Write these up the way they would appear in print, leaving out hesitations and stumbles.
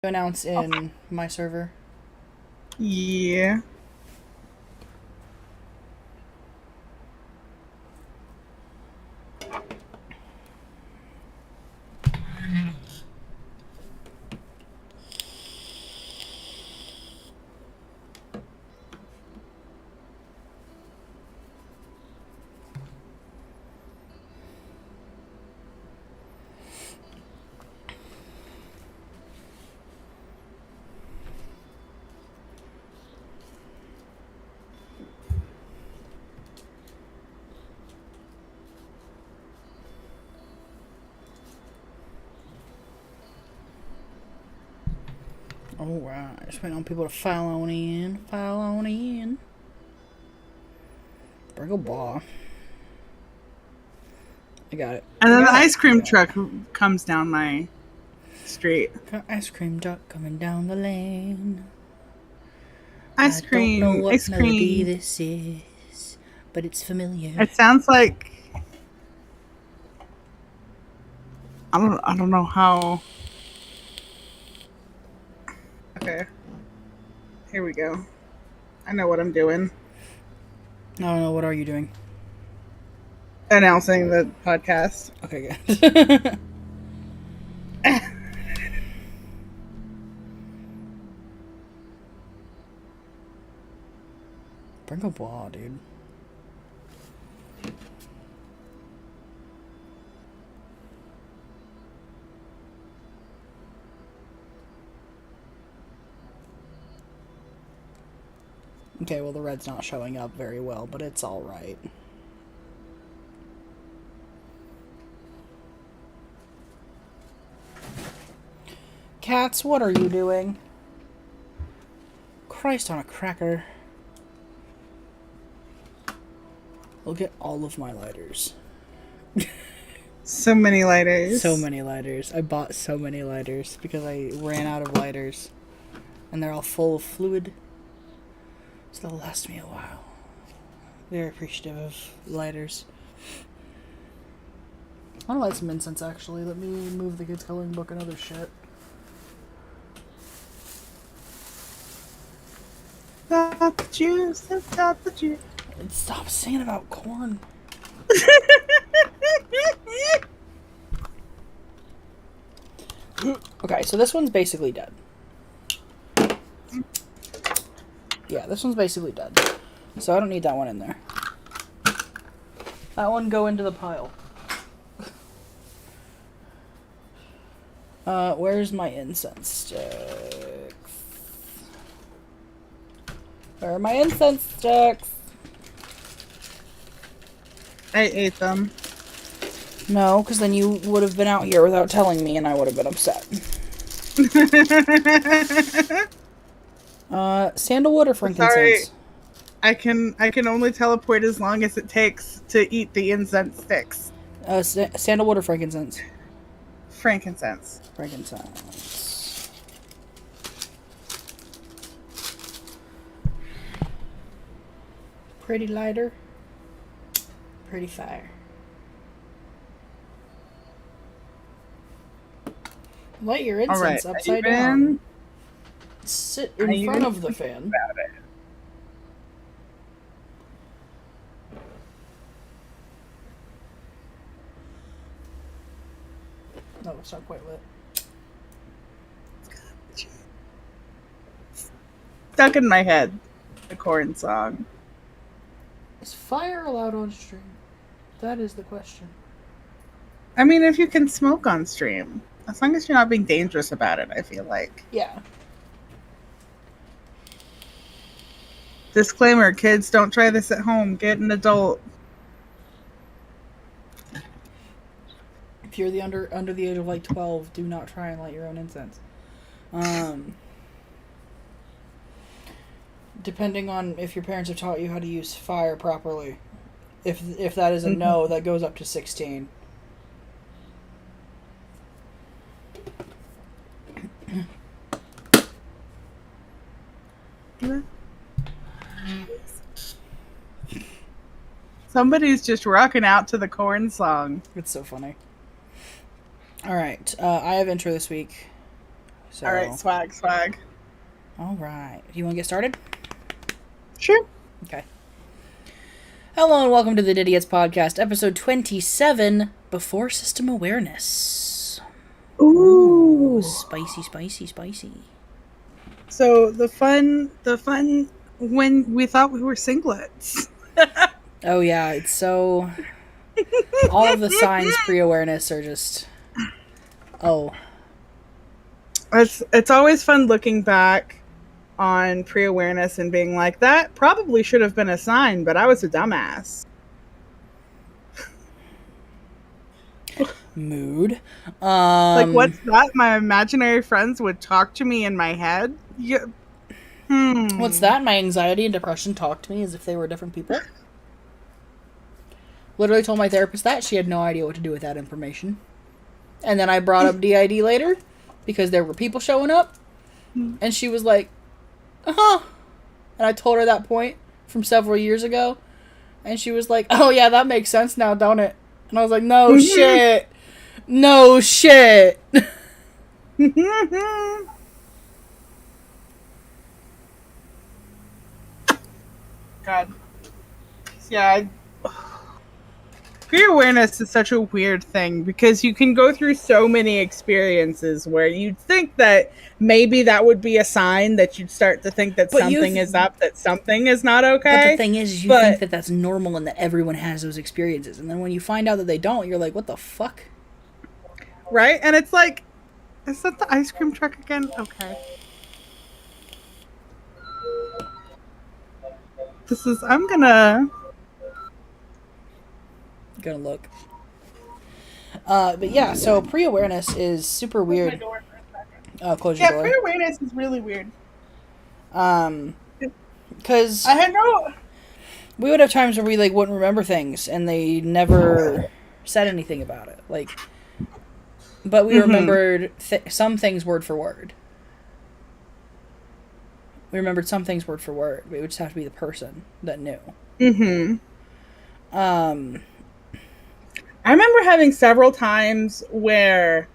Announce in my server. Yeah. Alright, just waiting on people to file on in. File on in. Bring a ball. I got it. And then the ice cream truck comes down my street. Got ice cream truck coming down the lane. Ice cream. I don't know what ice melody cream. this is, but it's familiar. It sounds like I don't know how. Okay. Here we go. I know what I'm doing. I don't know, what are you doing? Announcing the podcast. Okay, good. Bring a ball, dude. Okay, well, the red's not showing up very well, but it's alright. Cats, what are you doing? Christ on a cracker. Look at all of my lighters. So many lighters. So many lighters. I bought so many lighters because I ran out of lighters. And they're all full of fluid. So they'll last me a while. Very appreciative of lighters. I want to light some incense, actually. Let me move the kids' coloring book and other shit. Got the juice. Got the juice. Stop singing about corn. Okay, so this one's basically dead. Yeah, this one's basically dead. So I don't need that one in there. That one go into the pile. Where's my incense sticks? Where are my incense sticks? I ate them. No, because then you would have been out here without telling me and I would have been upset. Sandalwood or frankincense? Sorry. I can only teleport as long as it takes to eat the incense sticks. Sandalwood or frankincense? Frankincense. Frankincense. Pretty lighter. Pretty fire. Light your incense upside down. Sit in front of the fan. No, it's not quite lit. Stuck in my head. The corn song. Is fire allowed on stream? That is the question. I mean, if you can smoke on stream. As long as you're not being dangerous about it, I feel like. Yeah. Disclaimer, kids, don't try this at home. Get an adult. If you're under the age of like 12, do not try and light your own incense. Depending on if your parents have taught you how to use fire properly. If that is a no, that goes up to 16. Somebody's just rocking out to the corn song. It's so funny. Alright, I have intro this week. So, All right, swag. all right. Do you want to get started? Sure. Okay. Hello and welcome to the DIDIOTS podcast, episode 27, Before System Awareness. Ooh. Spicy. So the fun when we thought we were singlets. Oh yeah, it's so... all of the signs pre-awareness are just... Oh. It's always fun looking back on pre-awareness and being like, that probably should have been a sign, but I was a dumbass. Mood. Like, what's that? My imaginary friends would talk to me in my head? Yeah. What's that? My anxiety and depression talk to me as if they were different people. Literally told my therapist that. She had no idea what to do with that information. And then I brought up DID later because there were people showing up. And she was like, uh-huh. And I told her that point from several years ago. And she was like, oh yeah, that makes sense now, don't it? And I was like, no shit. No shit. God. Yeah. Pre-awareness is such a weird thing because you can go through so many experiences where you'd think that maybe that would be a sign that you'd start to think that something is up, that something is not okay. But the thing is, you think that that's normal and that everyone has those experiences. And then when you find out that they don't, you're like, what the fuck? Right? And it's like, is that the ice cream truck again? Okay. I'm gonna look. But yeah, so pre-awareness is super weird. Close your door. Yeah, pre-awareness is really weird. Because I had no... we would have times where we wouldn't remember things and they never said anything about it. But we remembered some things word for word. We remembered some things word for word. It would just have to be the person that knew. I remember having several times where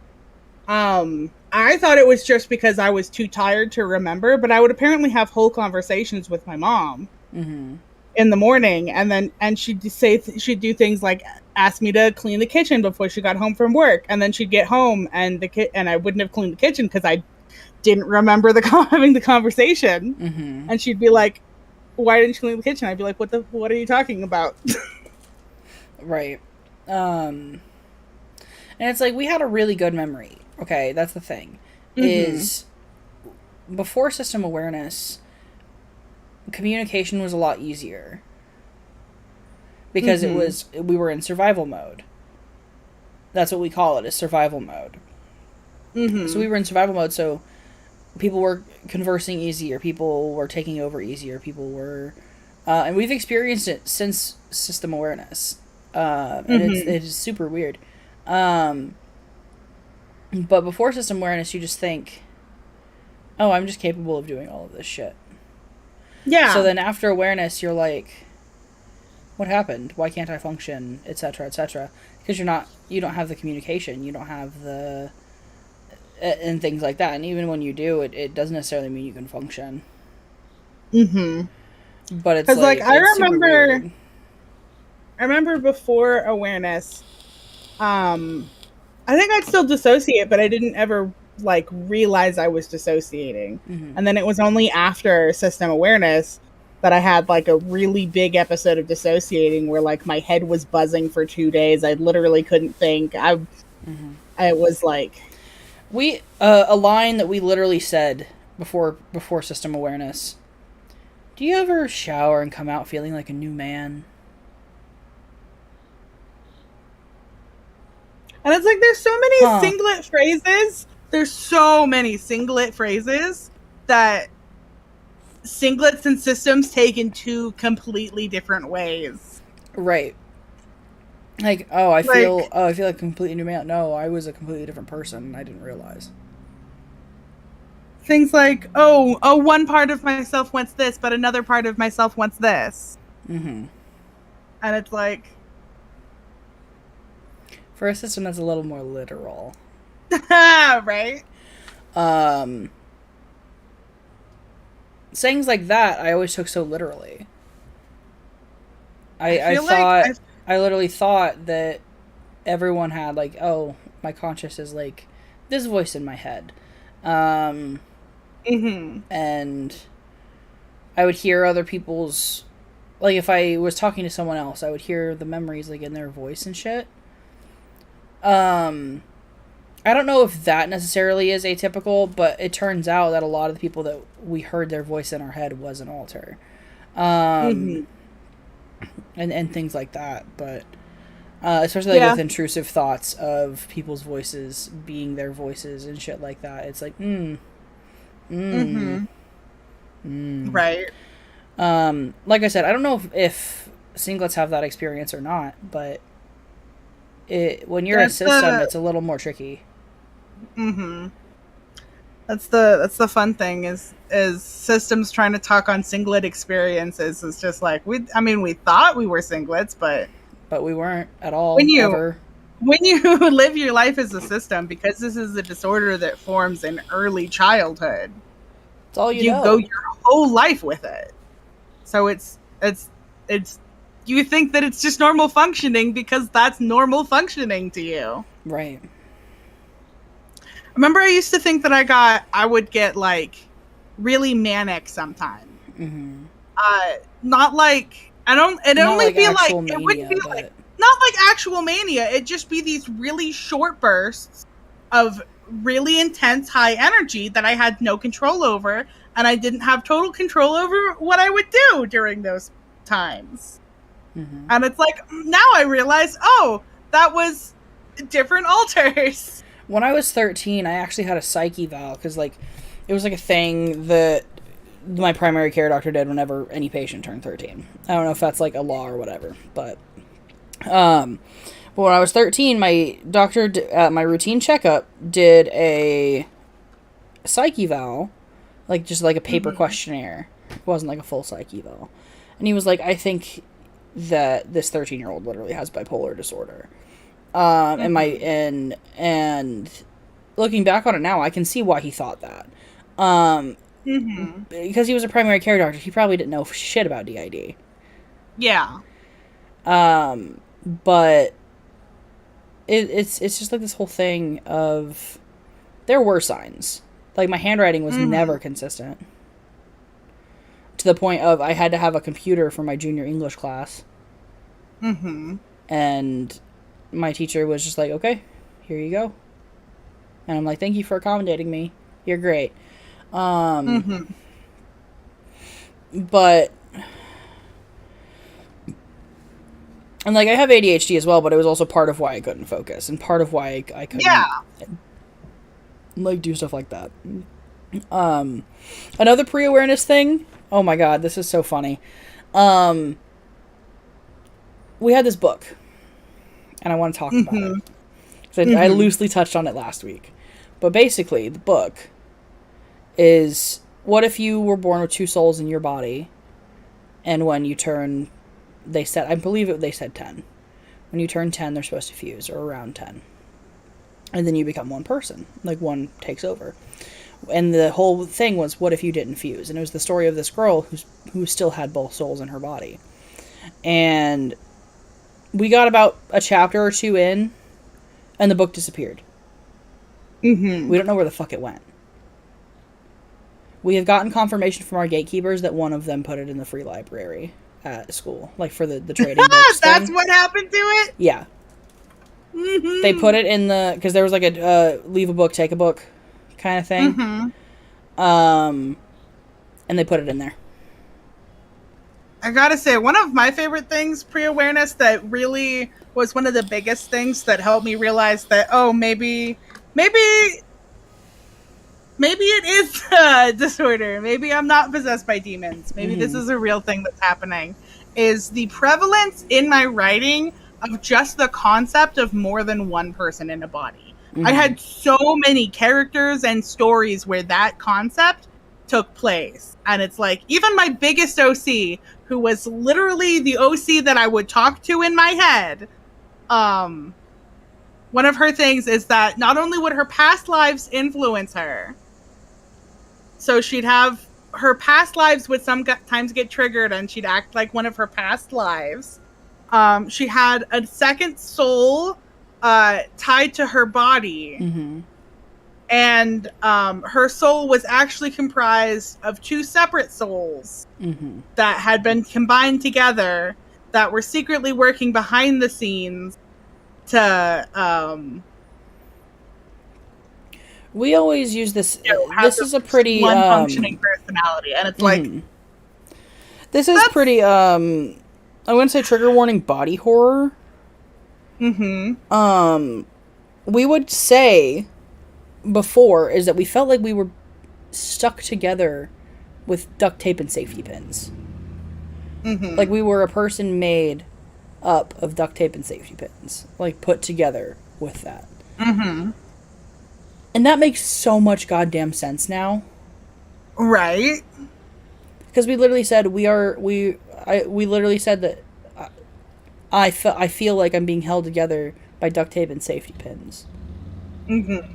I thought it was just because I was too tired to remember, but I would apparently have whole conversations with my mom in the morning, and she'd she'd do things like ask me to clean the kitchen before she got home from work, and then she'd get home and I wouldn't have cleaned the kitchen because I didn't remember having the conversation, and she'd be like, "Why didn't you clean the kitchen?" I'd be like, "What are you talking about?" Right. And it's like we had a really good memory. Okay, that's the thing. Is before system awareness, communication was a lot easier because we were in survival mode. That's what we call it, is survival mode. So we were in survival mode, so people were conversing easier, people were taking over easier, people were and we've experienced it since system awareness. And it is super weird. But before system awareness, you just think, oh, I'm just capable of doing all of this shit. Yeah. So then after awareness, you're like, what happened? Why can't I function? Etc. Etc. Because you don't have the communication, you don't have the and things like that. And even when you do, it doesn't necessarily mean you can function. But it's like I remember before awareness, I think I'd still dissociate, but I didn't ever realize I was dissociating. And then it was only after system awareness that I had a really big episode of dissociating where my head was buzzing for 2 days. I literally couldn't think. I was we a line that we literally said before system awareness. Do you ever shower and come out feeling like a new man? And it's there's so many singlet phrases. There's so many singlet phrases that singlets and systems take in two completely different ways. Right. I feel like a completely new man. No, I was a completely different person. I didn't realize. Things like, one part of myself wants this, but another part of myself wants this. And it's for a system that's a little more literal. Right? Sayings like that I always took so literally. I feel thought, like I literally thought that everyone had, like, oh, my conscious is, like, this voice in my head. And I would hear other people's, like, if I was talking to someone else, I would hear the memories, like, in their voice and shit. I don't know if that necessarily is atypical, but it turns out that a lot of the people that we heard their voice in our head was an alter. And things like that, but especially like with intrusive thoughts of people's voices being their voices and shit like that. It's like, right. Like I said, I don't know if singlets have that experience or not, but when you're a system, it's a little more tricky. That's the fun thing is systems trying to talk on singlet experiences. It's just like we thought we were singlets, but we weren't at all. When you ever. When you live your life as a system, because this is a disorder that forms in early childhood, it's all you know. Go your whole life with it. So it's you think that it's just normal functioning because that's normal functioning to you. Right. Remember, I used to think that I would get like really manic sometimes. Not like it wouldn't be like not like actual mania. It'd just be these really short bursts of really intense high energy that I had no control over, and I didn't have total control over what I would do during those times. And it's like, now I realize, oh, that was different alters. When I was 13, I actually had a psych eval, because, like, it was, like, a thing that my primary care doctor did whenever any patient turned 13. I don't know if that's, like, a law or whatever, but when I was 13, my doctor, at my routine checkup, did a psych eval, like, just, like, a paper questionnaire. It wasn't, like, a full psych eval. And he was like, I think that this 13-year-old literally has bipolar disorder. And looking back on it now, I can see why he thought that. Because he was a primary care doctor, he probably didn't know shit about DID. Yeah. But it's just like this whole thing of, there were signs. Like, my handwriting was never consistent. To the point of, I had to have a computer for my junior English class. And my teacher was just like, okay, here you go. And I'm like, thank you for accommodating me. You're great. But and like, I have ADHD as well, but it was also part of why I couldn't focus and part of why I couldn't like do stuff like that. Another pre-awareness thing. Oh my god, this is so funny. We had this book, and I want to talk about it. So I loosely touched on it last week. But basically, the book is, what if you were born with two souls in your body, and when you turn, they said 10. When you turn 10, they're supposed to fuse, or around 10. And then you become one person. Like, one takes over. And the whole thing was, what if you didn't fuse? And it was the story of this girl who still had both souls in her body. And we got about a chapter or two in, and the book disappeared. We don't know where the fuck it went. We have gotten confirmation from our gatekeepers that one of them put it in the free library at school, like for the trading books That's thing. what happened to it? Yeah. They put it in the, because there was like a leave a book, take a book kind of thing. And they put it in there. I gotta say, one of my favorite things, pre-awareness, that really was one of the biggest things that helped me realize that, oh, maybe it is a disorder. Maybe I'm not possessed by demons. Maybe this is a real thing that's happening. Is the prevalence in my writing of just the concept of more than one person in a body. I had so many characters and stories where that concept took place. And it's like, even my biggest OC, who was literally the OC that I would talk to in my head, one of her things is that not only would her past lives influence her, So she'd have her past lives would sometimes get triggered, and she'd act like one of her past lives. She had a second soul tied to her body. Mm-hmm. And her soul was actually comprised of two separate souls mm-hmm. that had been combined together that were secretly working behind the scenes to we always use this. This is a pretty one functioning personality, and it's like this is pretty. I wouldn't say trigger warning body horror. Mm-hmm. We would say before is that we felt like we were stuck together with duct tape and safety pins. Mm-hmm. Like we were a person made up of duct tape and safety pins, like put together with that. Mm-hmm. And that makes so much goddamn sense now. Right. Because we literally said we literally said that I feel like I'm being held together by duct tape and safety pins. Mm-hmm.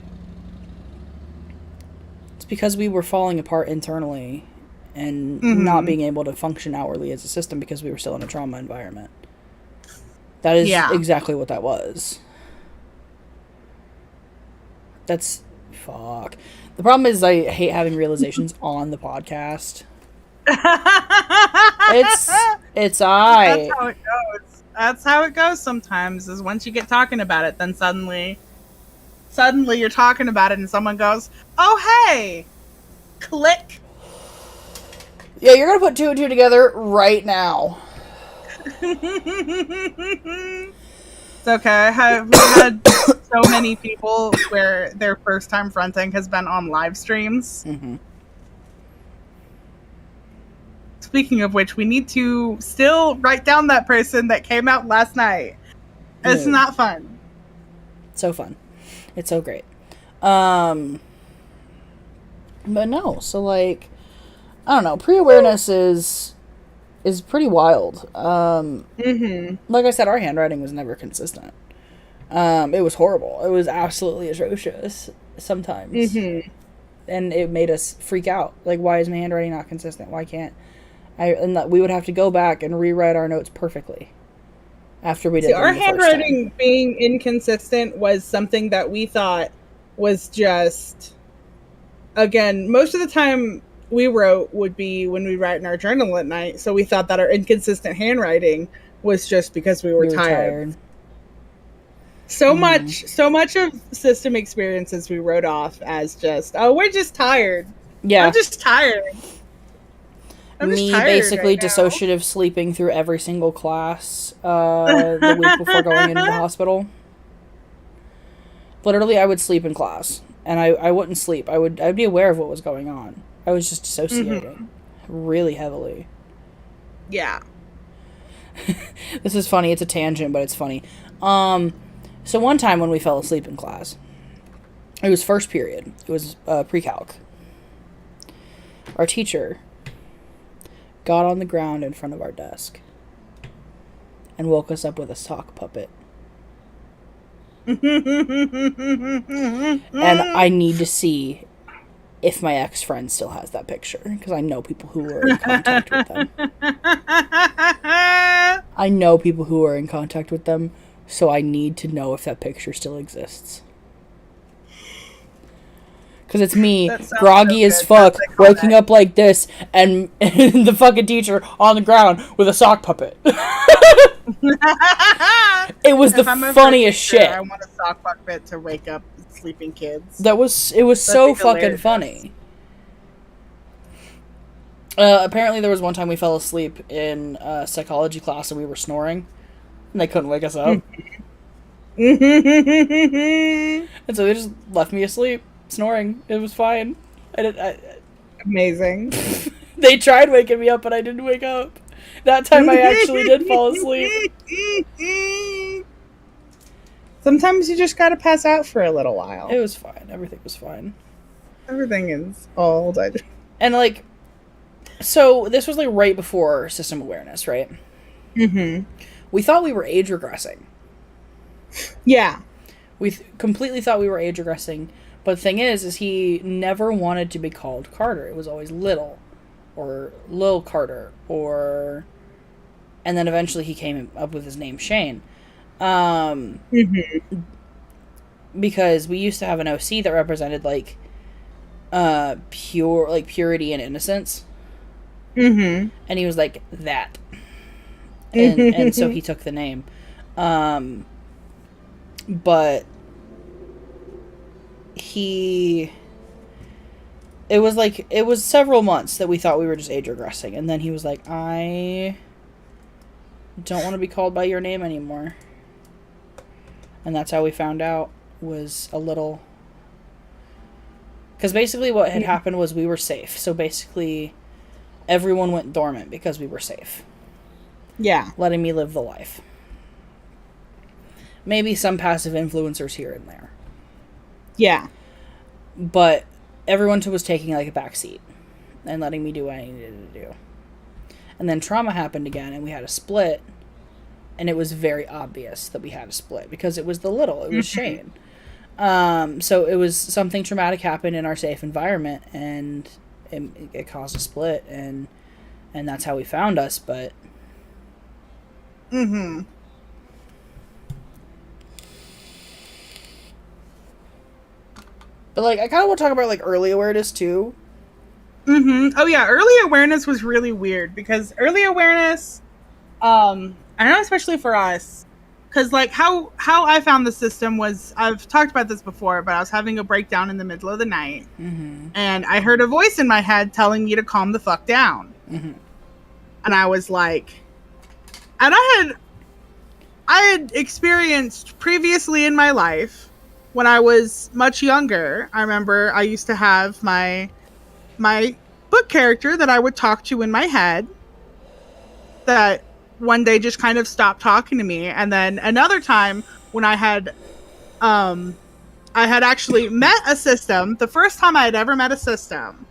It's because we were falling apart internally and Mm-hmm. not being able to function outwardly as a system because we were still in a trauma environment. That is exactly what that was. That's... Fuck. The problem is I hate having realizations on the podcast. It's I. That's how it goes. That's how it goes sometimes, is once you get talking about it, then suddenly you're talking about it and someone goes, "Oh, hey!" Click. Yeah, you're gonna put two and two together right now. It's okay. We've had so many people where their first time fronting has been on live streams. Mm-hmm. Speaking of which, we need to still write down that person that came out last night. It's not fun. So fun. It's so great. But no, so like, I don't know, pre-awareness is pretty wild. Like I said, our handwriting was never consistent. It was horrible. It was absolutely atrocious sometimes. Mm-hmm. And it made us freak out. Like, why is my handwriting not consistent? Why can't and that we would have to go back and rewrite our notes perfectly after we did our handwriting being inconsistent was something that we thought was just, again, most of the time we wrote would be when we write in our journal at night, so we thought that our inconsistent handwriting was just because we were tired. So much of system experiences we wrote off as just, oh, we're just tired. Yeah. I'm just tired. Me basically dissociative sleeping through every single class the week before going into the hospital. Literally, I would sleep in class, and I wouldn't sleep. I'd be aware of what was going on. I was just dissociating really heavily. Yeah. This is funny. It's a tangent, but it's funny. So one time when we fell asleep in class, it was first period. It was pre-calc. Our teacher got on the ground in front of our desk and woke us up with a sock puppet. And I need to see if my ex-friend still has that picture, because I know people who were in contact with them. I know people who are in contact with them, so I need to know if that picture still exists. Because it's me, groggy as fuck, waking up like this, and the fucking teacher on the ground with a sock puppet. It was the funniest shit. I want a sock puppet to wake up sleeping kids. It was so fucking funny. Apparently there was one time we fell asleep in psychology class and we were snoring, and they couldn't wake us up. And so they just left me asleep, snoring. It was fine. Amazing. They tried waking me up, but I didn't wake up. That time I actually did fall asleep. Sometimes you just gotta pass out for a little while. It was fine. Everything was fine. Everything is old. And like, so this was like right before system awareness, right? Mm-hmm. We thought we were age regressing. Yeah. We completely thought we were age regressing, But the thing is he never wanted to be called Carter. It was always Little, or Lil Carter, or... And then eventually he came up with his name, Shane. Because we used to have an OC that represented, like, purity and innocence. And he was like, that. And so he took the name. But it was several months that we thought we were just age regressing, and then he was like, I don't want to be called by your name anymore. And that's how we found out, was a little... Because basically what had happened was we were safe. So basically everyone went dormant because we were safe. Yeah. Letting me live the life. Maybe some passive influencers here and there. Yeah. But everyone was taking, like, a backseat and letting me do what I needed to do. And then trauma happened again, and we had a split, and it was very obvious that we had a split because it was the little. It was Shane. So it was something traumatic happened in our safe environment, and it caused a split, and that's how we found us, but... But, like, I kind of want to talk about, like, early awareness, too. Oh, yeah, early awareness was really weird, because early awareness, I know especially for us, because, like, how I found the system was, I've talked about this before, but I was having a breakdown in the middle of the night, and I heard a voice in my head telling me to calm the fuck down. And I was like... And I had experienced previously in my life, when I was much younger, I remember I used to have my book character that I would talk to in my head that one day just kind of stopped talking to me. And then another time when I had actually met a system, the first time I had ever met a system,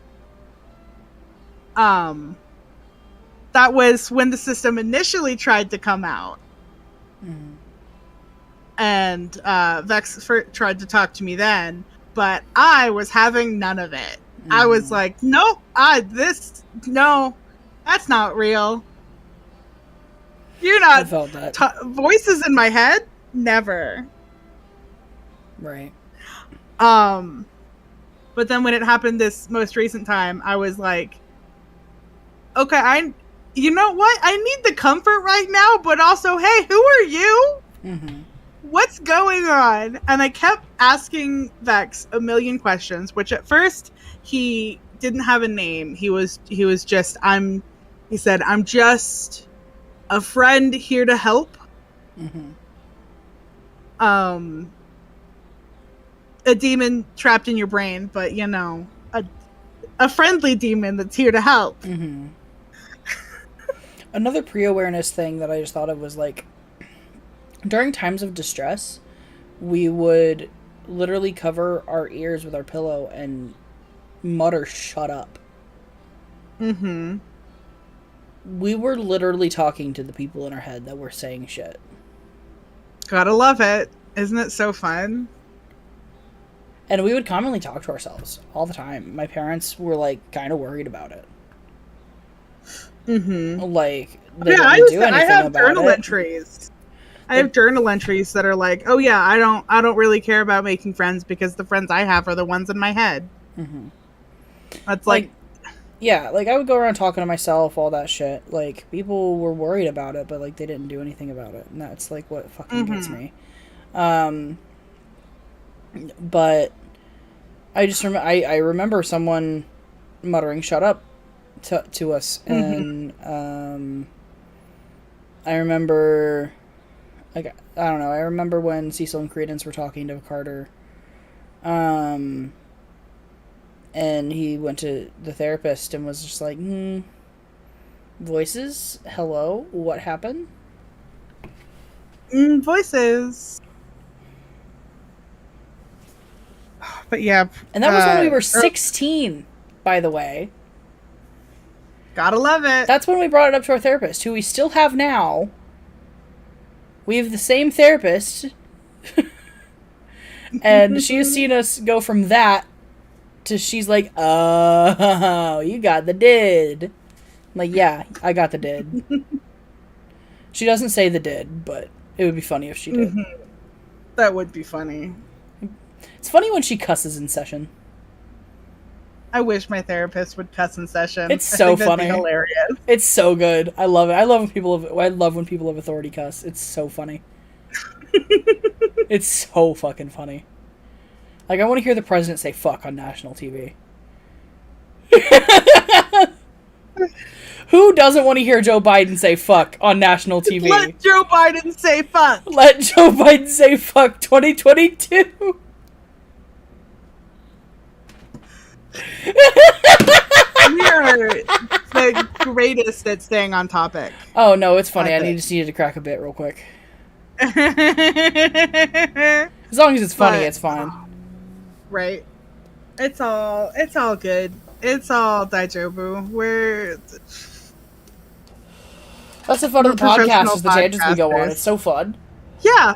that was when the system initially tried to come out. And Vex tried to talk to me then, but I was having none of it. I was like, nope, no, that's not real. You're not... I felt that. Voices in my head? Never. Right. But then when it happened this most recent time, I was like, okay, you know what? I need the comfort right now, but also, hey, who are you? What's going on? And I kept asking Vex a million questions, which at first he didn't have a name. He said, I'm just a friend here to help. A demon trapped in your brain, but you know, a friendly demon that's here to help. Another pre-awareness thing that I just thought of was, like, during times of distress, we would literally cover our ears with our pillow and mutter, "Shut up." We were literally talking to the people in our head that were saying shit. Gotta love it. Isn't it so fun? And we would commonly talk to ourselves all the time. My parents were, like, kind of worried about it. Like, they didn't do anything I have about journal it. entries. I have journal entries that are like, oh yeah, I don't really care about making friends because the friends I have are the ones in my head. That's like, yeah, like, I would go around talking to myself, all that shit. Like, people were worried about it, but, like, they didn't do anything about it. And that's, like, what fucking gets me. But I just I remember someone muttering "shut up" to us, and I remember, like, I don't know, I remember when Cecil and Credence were talking to Carter, and he went to the therapist and was just like, voices, hello, what happened? Voices. But yeah. And that was when we were 16, by the way. Gotta love it. That's when we brought it up to our therapist, who we still have now. We have the same therapist. And she has seen us go from that to she's like, oh, you got the did. I'm like, yeah, I got the did. She doesn't say the did, but it would be funny if she did. Mm-hmm. That would be funny. It's funny when she cusses in session. I wish my therapist would cuss in session. It's so funny. That'd be hilarious. It's so good. I love it. I love when people of authority cuss. It's so funny. It's so fucking funny. Like, I want to hear the president say fuck on national TV. Who doesn't want to hear Joe Biden say fuck on national TV? Let Joe Biden say fuck. Let Joe Biden say fuck 2022. We are the greatest at staying on topic. Oh, no, it's funny. I just needed to crack a bit real quick. As long as it's funny, it's fine. Right. It's all good. It's all daijobu. That's the fun of the podcast, is the tangents we go on. It's so fun. Yeah.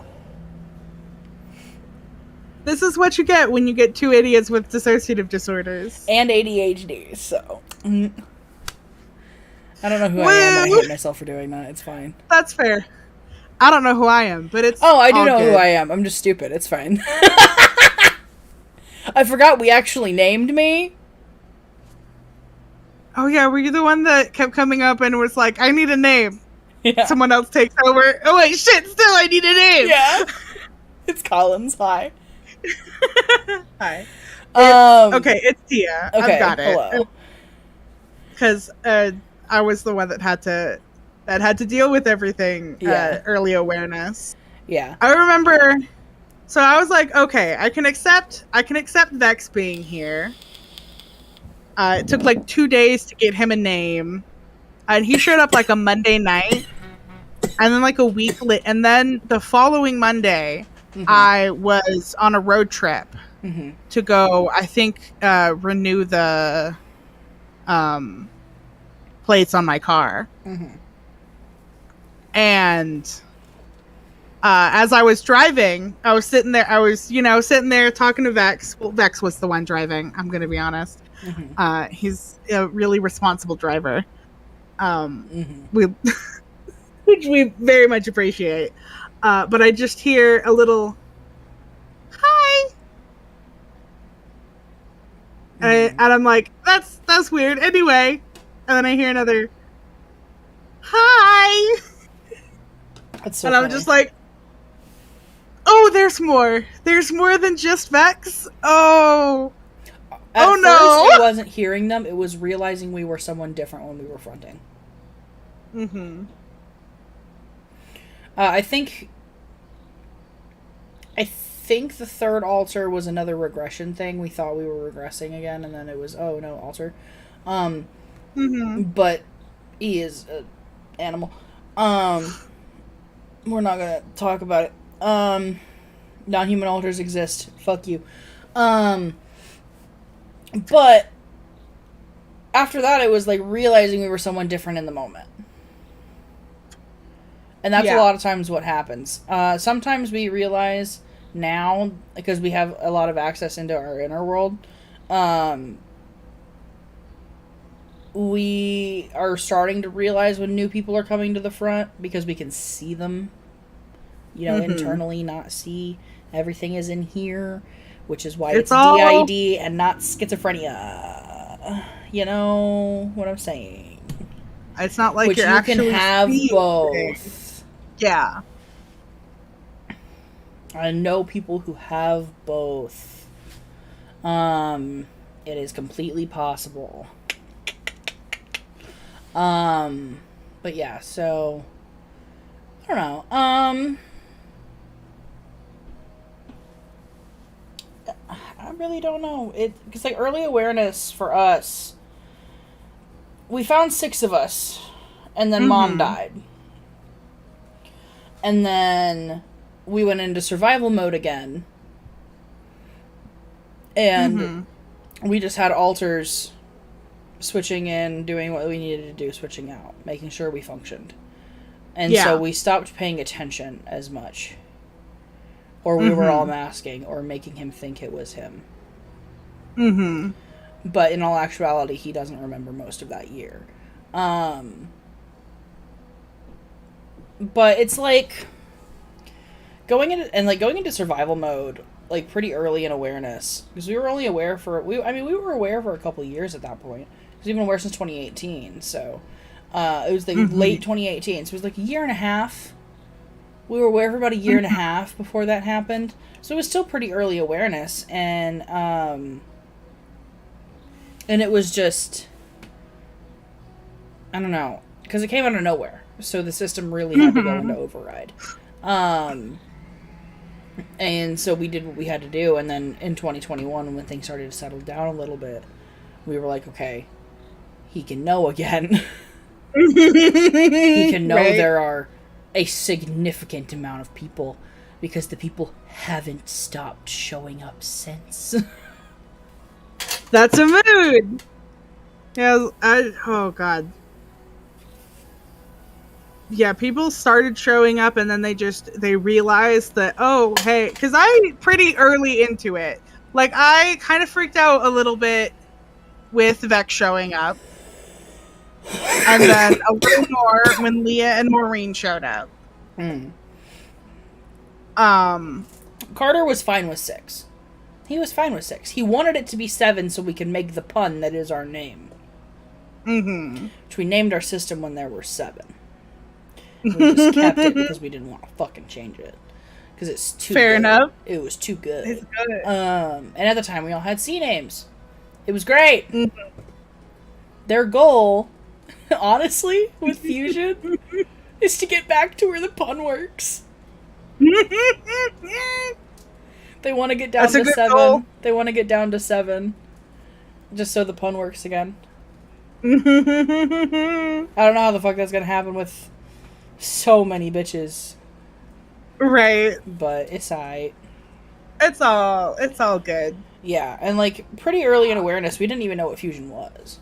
This is what you get when you get two idiots with dissociative disorders. And ADHD, so. I don't know who I am, and I hate myself for doing that. It's fine. That's fair. I don't know who I am, but it's Oh, I do know who I am. I'm just stupid. It's fine. I forgot we actually named me. Oh, yeah, were you the one that kept coming up and was like, I need a name? Yeah. Someone else takes over. Oh, wait, shit, still I need a name. Yeah. It's Collins. Hi. Hi. Okay, it's Tia. Okay, I've got it. hello. Because I was the one that had to deal with everything. Early awareness. Yeah. I remember. So I was like, okay, I can accept Vex being here. It took like 2 days to get him a name, and he showed up like a Monday night, and then like a week and then the following Monday, I was on a road trip to go, I think, renew the plates on my car. And as I was driving, I was sitting there talking to Vex. Well, Vex was the one driving, I'm going to be honest. He's a really responsible driver. Which we very much appreciate. But I just hear a little hi. And I'm like, that's weird. Anyway. And then I hear another hi. That's so and funny. I'm just like, oh, there's more. There's more than just Vex. Oh. At no. first, it wasn't hearing them. It was realizing we were someone different when we were fronting. I think the third altar was another regression thing. We thought we were regressing again, and then it was, oh no, altar. But he is an animal. We're not gonna talk about it. Non-human altars exist. Fuck you. But after that, it was like realizing we were someone different in the moment. And that's a lot of times what happens. Sometimes we realize now, because we have a lot of access into our inner world, we are starting to realize when new people are coming to the front because we can see them, internally, not see. Everything is in here, which is why it's DID and not schizophrenia. You know what I'm saying? It's not like which you're you actually can have both. Things. Yeah. I know people who have both. It is completely possible. But yeah, so I don't know. I really don't know. Because like early awareness for us, we found 6 of us, and then Mom died. And then we went into survival mode again. And we just had alters switching in, doing what we needed to do, switching out, making sure we functioned. And so we stopped paying attention as much. or we were all masking or making him think it was him. Mm-hmm. But in all actuality, he doesn't remember most of that year. But it's like going into survival mode like pretty early in awareness, because we were only aware for we were aware for a couple of years at that point, because we've been aware since 2018. So it was like late 2018, so it was like a year and a half. We were aware for about a year and a half before that happened, so it was still pretty early awareness, and it was just, I don't know, because it came out of nowhere, so the system really had to go into override. And so we did what we had to do, and then in 2021, when things started to settle down a little bit, we were like, okay, he can know again. He can know there are a significant amount of people, because the people haven't stopped showing up since. That's a mood. Yeah, oh god. Yeah, people started showing up, and then they realized that, oh, hey, because I pretty early into it. Like, I kind of freaked out a little bit with Vex showing up. And then a little more when Leah and Maureen showed up. Carter was fine with 6. He was fine with 6. He wanted it to be 7 so we could make the pun that is our name. Which we named our system when there were 7. We just kept it because we didn't want to fucking change it. Because it's too Fair good. enough. It was too good. It's good. And at the time, we all had C names. It was great. Their goal, honestly, with Fusion, is to get back to where the pun works. They want to get down to 7. Goal. They want to get down to 7. Just so the pun works again. I don't know how the fuck that's gonna happen with so many bitches. Right. But it's alright. It's all good. Yeah, and like pretty early in awareness, we didn't even know what Fusion was.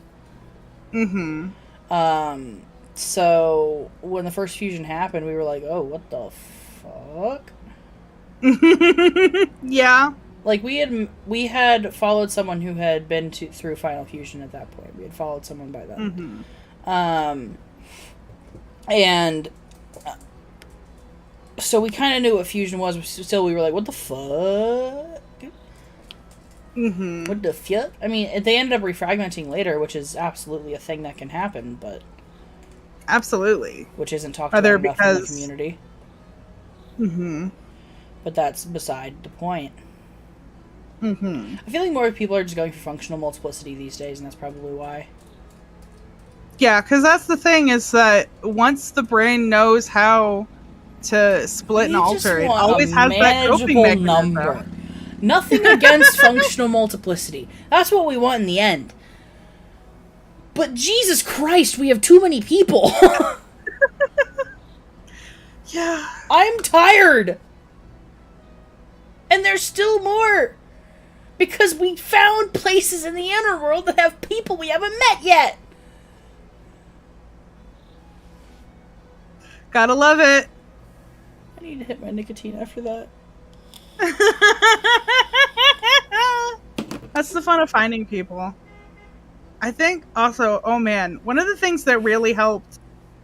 So when the first Fusion happened, we were like, oh, what the fuck? Yeah. Like we had followed someone who had been through Final Fusion at that point. We had followed someone by then. And so we kind of knew what Fusion was, but still we were like, what the fuck? What the fuck? I mean, they ended up refragmenting later, which is absolutely a thing that can happen, but absolutely, which isn't talked about enough in the community. But that's beside the point. I feel like more people are just going for functional multiplicity these days, and that's probably why. Yeah, because that's the thing, is that once the brain knows how to split and alter, it always has that coping mechanism. Number. Nothing against functional multiplicity. That's what we want in the end. But Jesus Christ, we have too many people. Yeah. I'm tired. And there's still more. Because we found places in the inner world that have people we haven't met yet. Gotta love it. I need to hit my nicotine after that. That's the fun of finding people. I think also, oh man, one of the things that really helped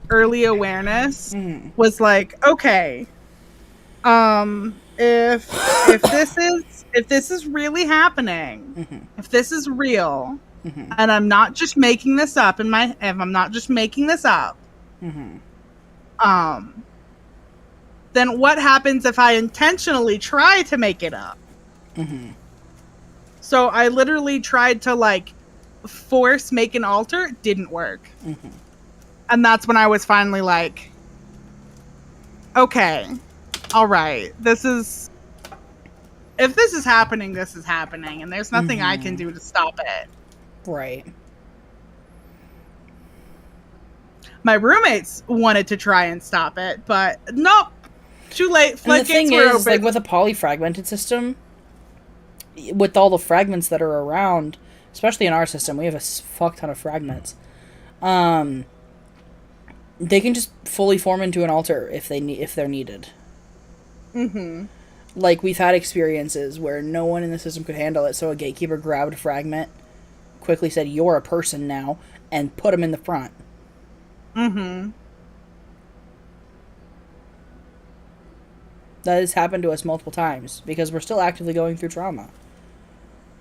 early awareness was like, okay, if this is really happening, if this is real, and I'm not just making this up then what happens if I intentionally try to make it up? So I literally tried to like force make an alter. It didn't work. And that's when I was finally like, okay, all right, if this is happening, this is happening, and there's nothing I can do to stop it. Right. My roommates wanted to try and stop it, but nope. Too late. Floodgates were open. Like with a polyfragmented system, with all the fragments that are around, especially in our system, we have a fuck ton of fragments. They can just fully form into an altar if they're needed. Like, we've had experiences where no one in the system could handle it, so a gatekeeper grabbed a fragment, quickly said, "You're a person now," and put him in the front. Mm-hmm. That has happened to us multiple times, because we're still actively going through trauma.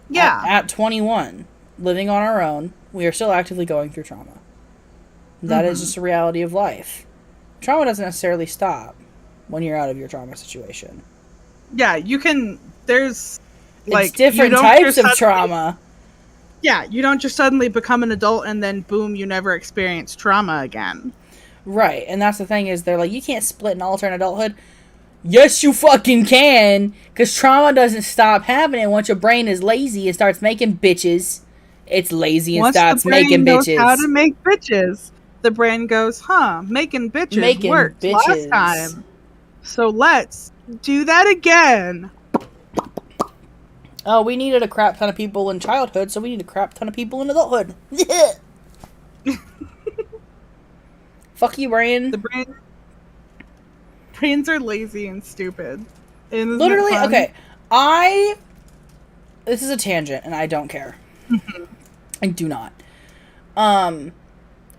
Yeah. At 21, living on our own, we are still actively going through trauma. That is just a reality of life. Trauma doesn't necessarily stop when you're out of your trauma situation. Yeah, you can... There's... Like, it's different types of trauma. Yeah, you don't just suddenly become an adult and then, boom, you never experience trauma again. Right, and that's the thing is, they're like, you can't split and alter in adulthood. Yes, you fucking can, because trauma doesn't stop happening once your brain is lazy and starts making bitches. It's lazy and once starts making bitches. Once the brain knows how to make bitches, the brain goes, making bitches worked last time. So let's do that again. Oh, we needed a crap ton of people in childhood, so we need a crap ton of people in adulthood. Fuck you, brain. Brains are lazy and stupid. Literally, okay. This is a tangent, and I don't care. I do not.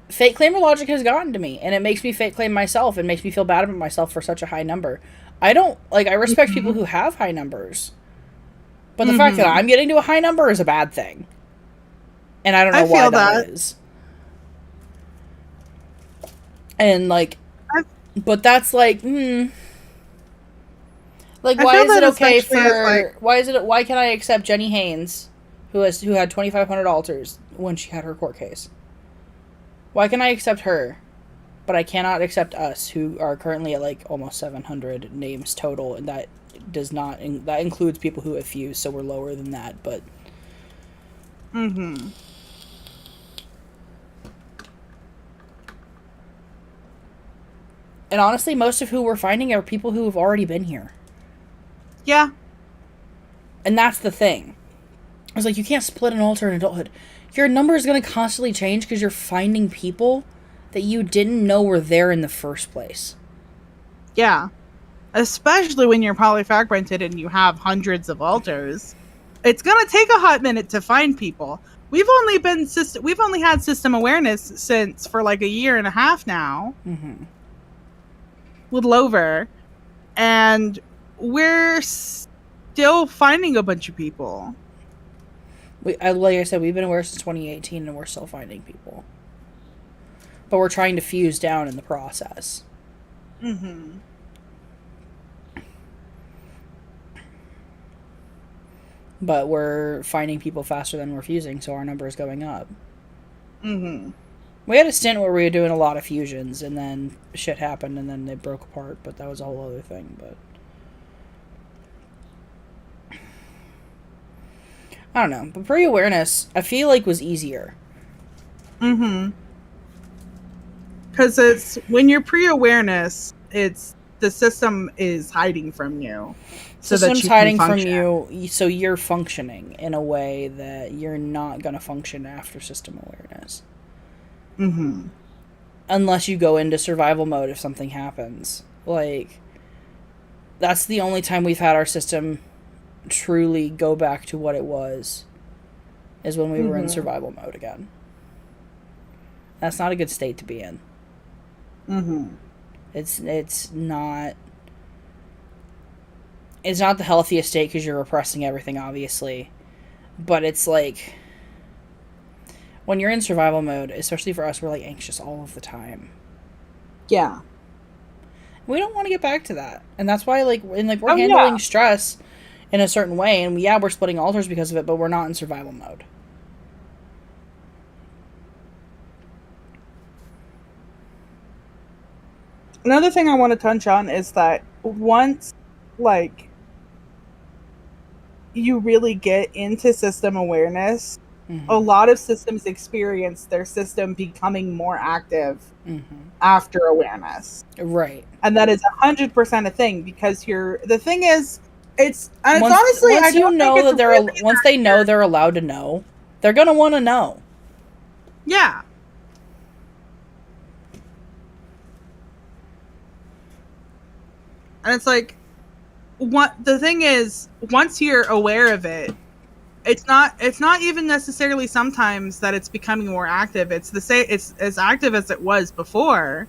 Fake claimer logic has gotten to me, and it makes me fake claim myself, and makes me feel bad about myself for such a high number. I respect people who have high numbers. But the fact that I'm getting to a high number is a bad thing. And I don't know why that is. And, like... But that's, like, Like, why is it okay for... Why can I accept Jenny Haynes, who had 2,500 alters when she had her court case? Why can I accept her, but I cannot accept us, who are currently at, like, almost 700 names total, and that does not... that includes people who have fused, so we're lower than that, but... Mm-hmm. And honestly, most of who we're finding are people who have already been here. Yeah. And that's the thing. I was like, you can't split an alter in adulthood. Your number is going to constantly change because you're finding people that you didn't know were there in the first place. Yeah. Especially when you're polyfragmented and you have hundreds of alters. It's going to take a hot minute to find people. We've only had system awareness for like a year and a half now. Mm-hmm. Little over, and we're still finding a bunch of people. Like I said, we've been aware since 2018, and we're still finding people. But we're trying to fuse down in the process. Mm-hmm. But we're finding people faster than we're fusing, so our number is going up. Mm-hmm. We had a stint where we were doing a lot of fusions, and then shit happened, and then they broke apart, but that was a whole other thing, but... I don't know, but pre-awareness, I feel like, was easier. Mm-hmm. Because it's... when you're pre-awareness, it's... the system is hiding from you. System's hiding from you, so you're functioning in a way that you're not going to function after system awareness. Mm-hmm. Unless you go into survival mode if something happens. Like, that's the only time we've had our system truly go back to what it was, is when we were in survival mode again. That's not a good state to be in. Mm-hmm. It's not the healthiest state because you're repressing everything, obviously. But it's like... when you're in survival mode, especially for us, we're, like, anxious all of the time. Yeah. We don't want to get back to that. And that's why, like, we're handling stress in a certain way. And, we're splitting alters because of it, but we're not in survival mode. Another thing I want to touch on is that once, like, you really get into system awareness... Mm-hmm. A lot of systems experience their system becoming more active after awareness. Right. And that is 100% a thing, because the thing is, it's honestly, once they know they're allowed to know, they're going to want to know. Yeah. And it's like, the thing is, once you're aware of it, it's not even necessarily sometimes that it's becoming more active. It's as active as it was before.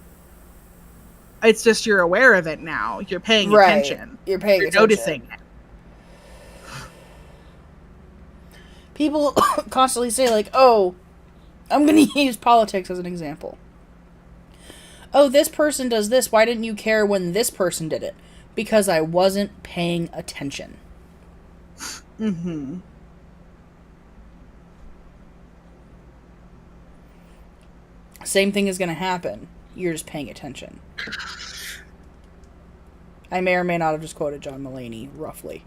It's just you're aware of it now. You're paying attention. You're attention. Noticing it. People constantly say, like, oh, I'm going to use politics as an example. Oh, this person does this. Why didn't you care when this person did it? Because I wasn't paying attention. Mm-hmm. Same thing is going to happen. You're just paying attention. I may or may not have just quoted John Mulaney, roughly.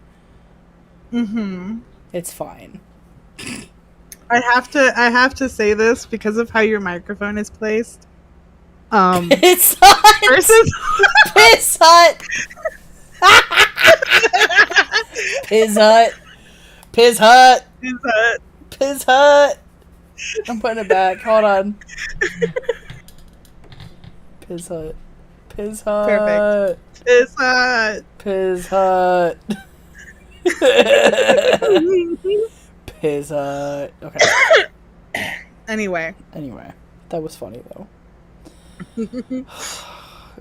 Mm-hmm. It's fine. I have to say this because of how your microphone is placed. Piss Hut! Piss Hut! Piss Hut! Piss Hut! Piss Hut! Piss Hut! I'm putting it back. Hold on. Piss Hut. Piss Hut. Perfect. Piss Hut. Piss Hut. Piss Hut. Okay. Anyway, that was funny though.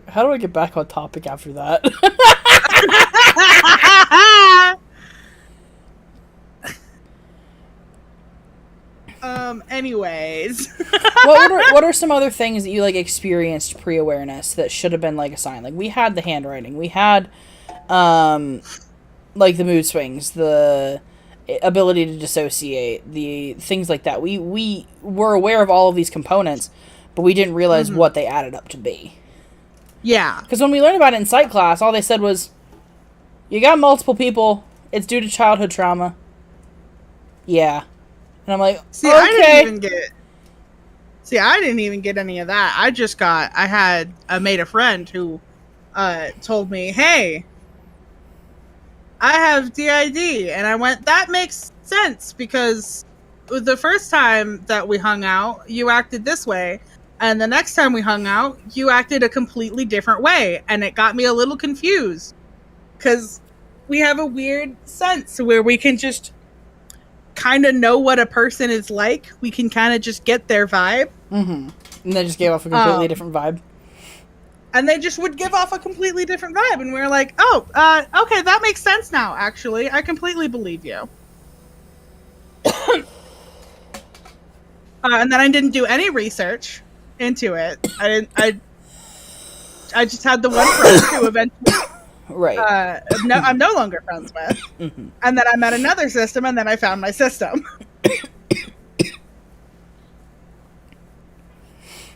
How do I get back on topic after that? Anyways. what are some other things that you like experienced pre-awareness that should have been like a sign? Like we had the handwriting, we had like the mood swings, the ability to dissociate, the things like that. We were aware of all of these components, but we didn't realize what they added up to be. Yeah. Because when we learned about it in psych class, all they said was, you got multiple people, it's due to childhood trauma. Yeah. And I'm like, See, okay. I didn't even get any of that. I made a friend who told me, hey, I have DID. And I went, that makes sense because the first time that we hung out, you acted this way. And the next time we hung out, you acted a completely different way. And it got me a little confused. Because we have a weird sense where we can just kind of know what a person is like. We can kind of just get their vibe. Mm-hmm. And they just gave off a completely different vibe. And they just would give off a completely different vibe. And we were like, oh, okay, that makes sense now, actually. I completely believe you. And then I didn't do any research into it. I just had the one friend who eventually right. I'm no longer friends with. Mm-hmm. And then I met another system, and then I found my system.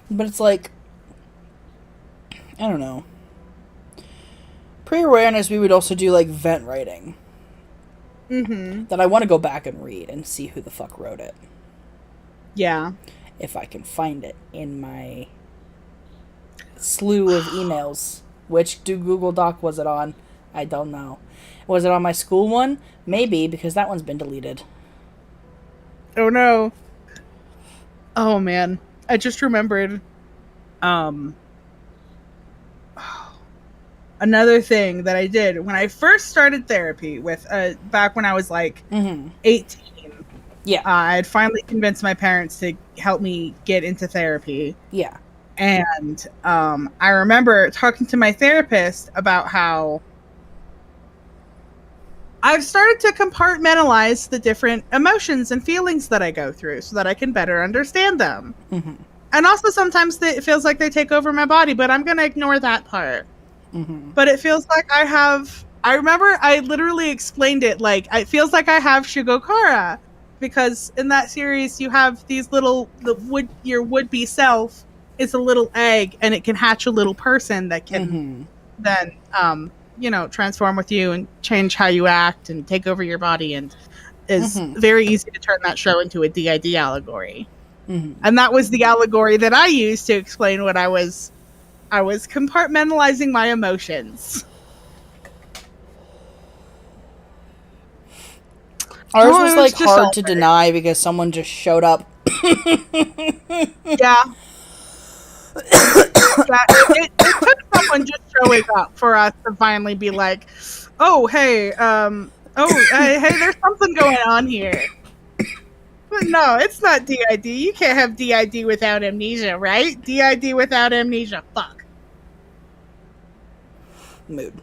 But it's like, I don't know. Pre-awareness, we would also do like vent writing. Mm-hmm. That I want to go back and read and see who the fuck wrote it. Yeah. If I can find it in my slew of emails. Which Google Doc was it on? I don't know. Was it on my school one? Maybe, because that one's been deleted. Oh no. Oh man. I just remembered another thing that I did when I first started therapy with back when I was like 18. Yeah. I had finally convinced my parents to help me get into therapy. Yeah. And I remember talking to my therapist about how I've started to compartmentalize the different emotions and feelings that I go through so that I can better understand them. Mm-hmm. And also sometimes it feels like they take over my body, but I'm going to ignore that part. Mm-hmm. But it feels like I remember I literally explained it like, it feels like I have Shigokara. Because in that series, you have these your would-be self is a little egg, and it can hatch a little person that can then, transform with you and change how you act and take over your body, and is very easy to turn that show into a DID allegory. Mm-hmm. And that was the allegory that I used to explain what I was compartmentalizing my emotions. Ours was like hard to deny because someone just showed up. Yeah. It took someone someone just showing up for us to finally be like, oh, hey, hey, there's something going on here. But no, it's not DID. You can't have DID without amnesia, right? DID without amnesia. Fuck. Mood.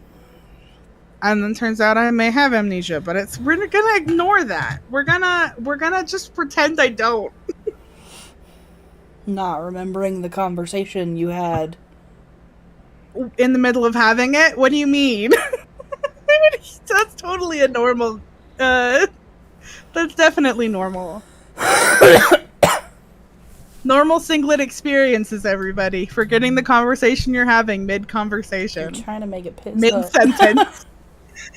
And then turns out I may have amnesia, but we're gonna ignore that. We're gonna just pretend I don't. Not remembering the conversation you had in the middle of having it? What do you mean? That's totally a normal. That's definitely normal. Normal singlet experiences, everybody. Forgetting the conversation you're having mid-conversation. You're trying to make it piss mid-sentence.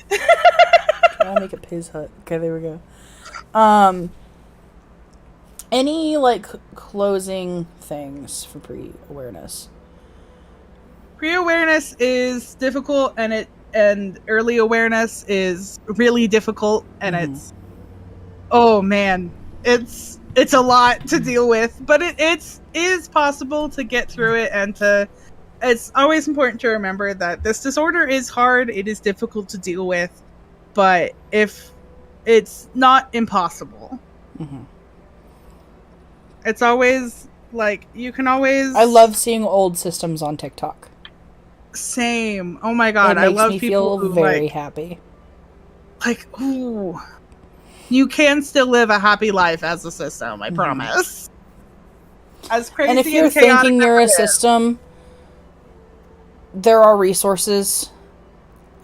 Trying to make it piss hut. Okay, there we go. Any, like, closing things for pre-awareness? Pre-awareness is difficult, and early awareness is really difficult, and it's, oh man, it's a lot to deal with, but it is possible to get through it, and it's always important to remember that this disorder is hard, it is difficult to deal with, but if it's not impossible. It's always, like, you can always... I love seeing old systems on TikTok. Same. Oh my god, I love people who, very happy. Like, ooh. You can still live a happy life as a system, I promise. As crazy and if you're thinking you're a system, there are resources.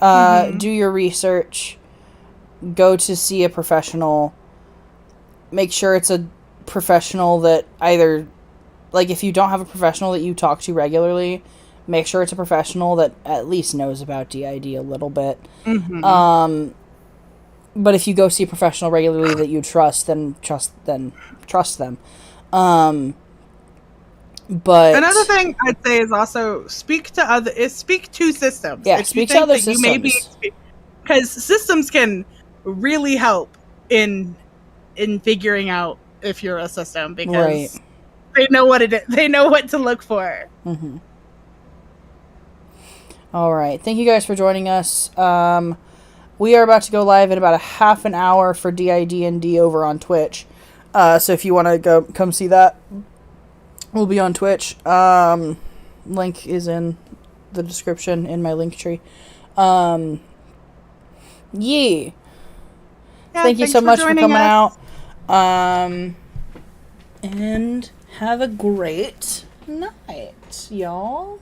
Do your research. Go to see a professional. Make sure it's a professional that either, like, if you don't have a professional that you talk to regularly, make sure it's a professional that at least knows about DID a little bit. But if you go see a professional regularly that you trust, then trust them. But another thing I'd say is also speak to systems. Yeah, speak to other systems. Because systems can really help in figuring out if you're a system, because they know what it is. They know what to look for. All right. Thank you guys for joining us. We are about to go live in about a half an hour for DID&D over on Twitch. So if you want to come see that, we'll be on Twitch. Link is in the description in my link tree. Yeah. Thank you so much for coming out. And have a great night, y'all.